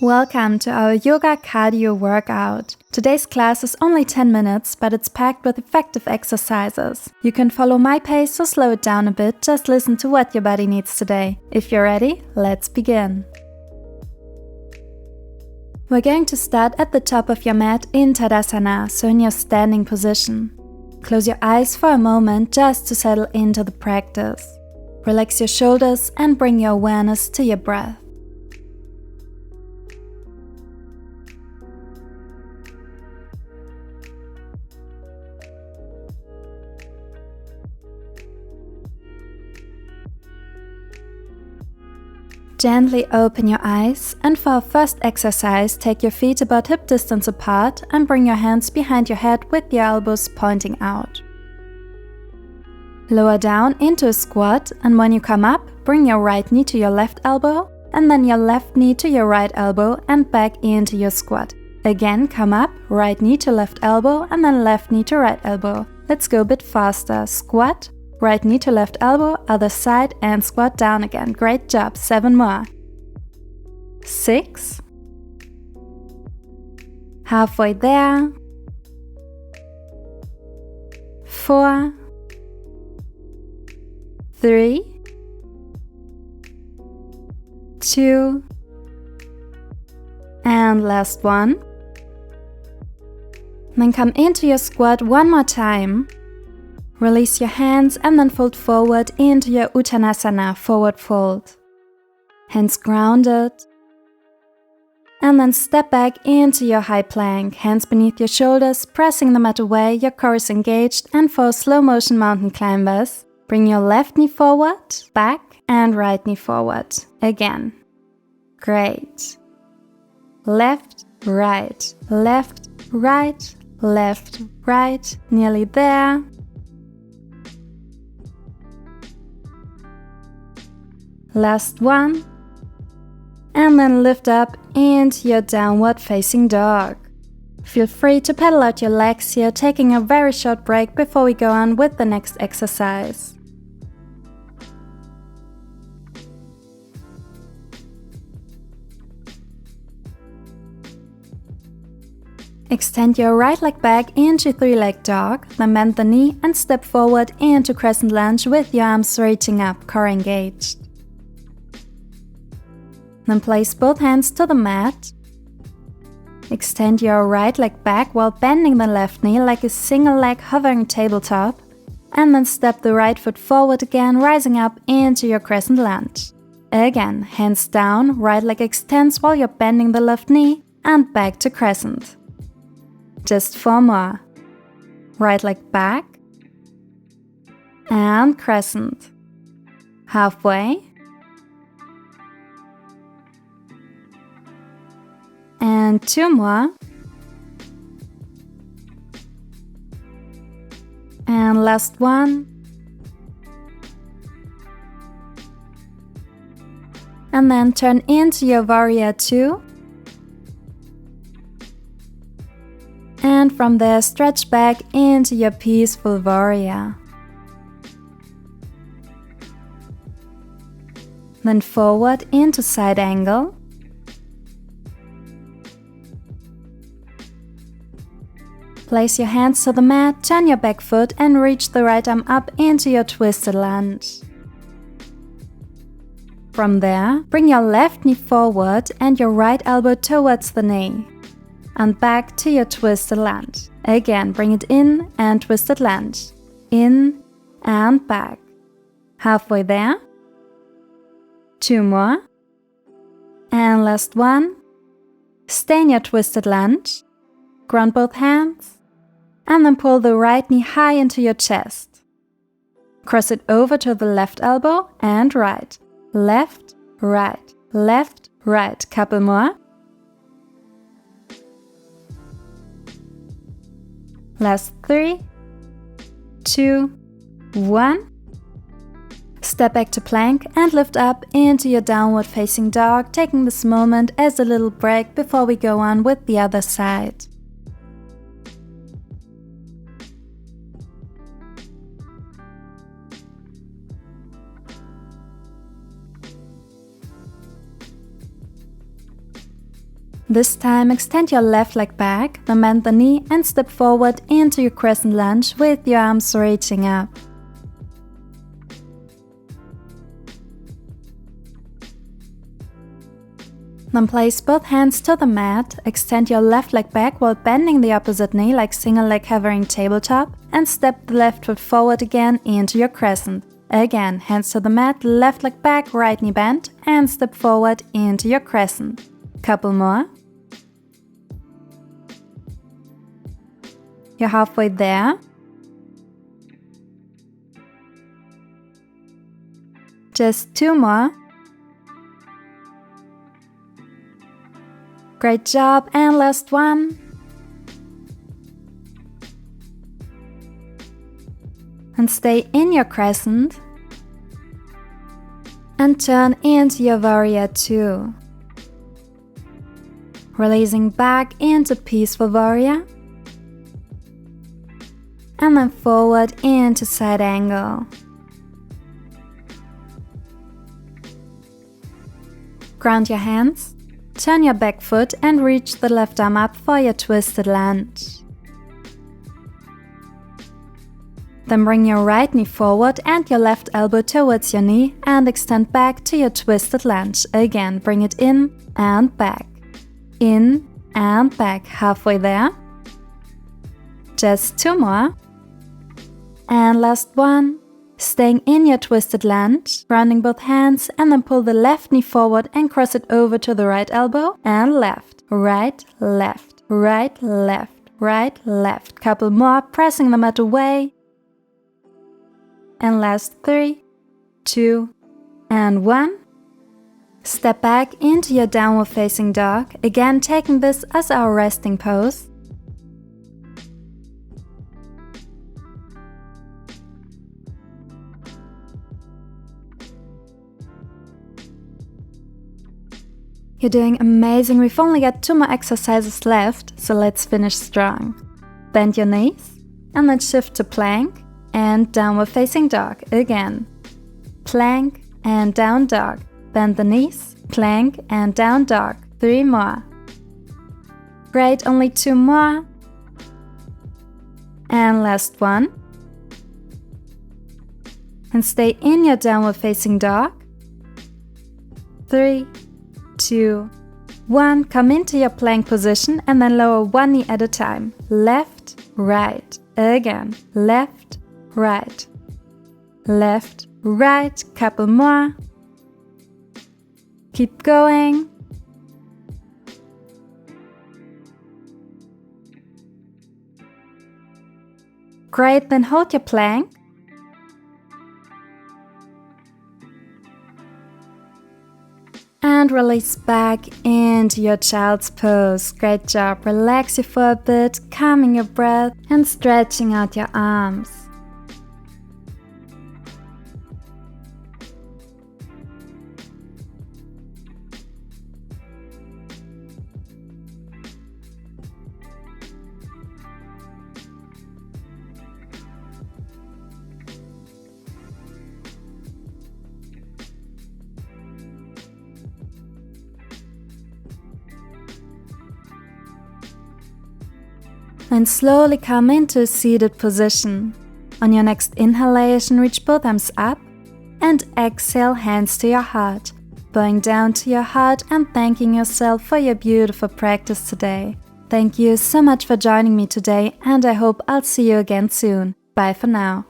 Welcome to our yoga cardio workout. Today's class is only 10 minutes, but it's packed with effective exercises. You can follow my pace or slow it down a bit, just listen to what your body needs today. If you're ready, let's begin. We're going to start at the top of your mat in Tadasana, so in your standing position. Close your eyes for a moment just to settle into the practice. Relax your shoulders and bring your awareness to your breath. Gently open your eyes, and for our first exercise, take your feet about hip distance apart and bring your hands behind your head with your elbows pointing out. Lower down into a squat, and when you come up, bring your right knee to your left elbow and then your left knee to your right elbow and back into your squat. Again, come up, right knee to left elbow and then left knee to right elbow. Let's go a bit faster. Squat. Right knee to left elbow, other side, and squat down again. Great job. 7 more. 6. Halfway there. 4. 3. 2. And last one. Then come into your squat one more time. Release your hands and then fold forward into your Uttanasana, forward fold. Hands grounded. And then step back into your high plank, hands beneath your shoulders, pressing the mat away, your core is engaged, and for slow motion mountain climbers, bring your left knee forward, back, and right knee forward. Again. Great. Left, right, left, right, left, right, nearly there. Last one. And then lift up into your downward facing dog. Feel free to pedal out your legs here, taking a very short break before we go on with the next exercise. Extend your right leg back into three-leg dog, then bend the knee and step forward into crescent lunge with your arms reaching up, core engaged. Then place both hands to the mat. Extend your right leg back while bending the left knee like a single leg hovering tabletop. And then step the right foot forward again, rising up into your crescent lunge. Again, hands down, right leg extends while you're bending the left knee and back to crescent. Just 4 more. Right leg back and crescent. Halfway. And 2 more. And last one. And then turn into your warrior 2. And from there stretch back into your peaceful warrior. Then forward into side angle. Place your hands to the mat, turn your back foot and reach the right arm up into your twisted lunge. From there, bring your left knee forward and your right elbow towards the knee. And back to your twisted lunge. Again, bring it in and twisted lunge. In and back. Halfway there. 2 more. And last one. Stay in your twisted lunge. Ground both hands. And then pull the right knee high into your chest. Cross it over to the left elbow and right. Left, right, left, right. Couple more. Last 3, 2, 1. Step back to plank and lift up into your downward facing dog, taking this moment as a little break before we go on with the other side. This time extend your left leg back, then bend the knee and step forward into your crescent lunge with your arms reaching up. Then place both hands to the mat, extend your left leg back while bending the opposite knee like single leg hovering tabletop, and step the left foot forward again into your crescent. Again, hands to the mat, left leg back, right knee bent, and step forward into your crescent. Couple more. You're halfway there. Just 2 more. Great job, and last one. And stay in your crescent and turn into your warrior 2. Releasing back into peaceful warrior and then forward into side angle. Ground your hands. Turn your back foot and reach the left arm up for your twisted lunge. Then bring your right knee forward and your left elbow towards your knee and extend back to your twisted lunge. Again, bring it in and back. In and back. Halfway there. Just 2 more. And last one. Staying in your twisted lunge, grounding both hands, and then pull the left knee forward and cross it over to the right elbow and left, right, left, right, left, right, left. Couple more, pressing the mat away. And last 3, 2, and 1. Step back into your downward facing dog, again taking this as our resting pose. You're doing amazing. We've only got 2 more exercises left, so let's finish strong. Bend your knees and then shift to plank and downward facing dog again. Plank and down dog. Bend the knees, plank and down dog. 3 more. Great, only 2 more. And last one. And stay in your downward facing dog. 3, 2, 1. Come into your plank position and then lower 1 knee at a time. Left, right. Again. Left, right. Left, right. Couple more. Keep going. Great, then hold your plank. And release back into your child's pose. Great job. Relax you for a bit, calming your breath and stretching out your arms. And slowly come into a seated position. On your next inhalation, reach both arms up and exhale, hands to your heart, bowing down to your heart and thanking yourself for your beautiful practice today. Thank you so much for joining me today, and I hope I'll see you again soon. Bye for now.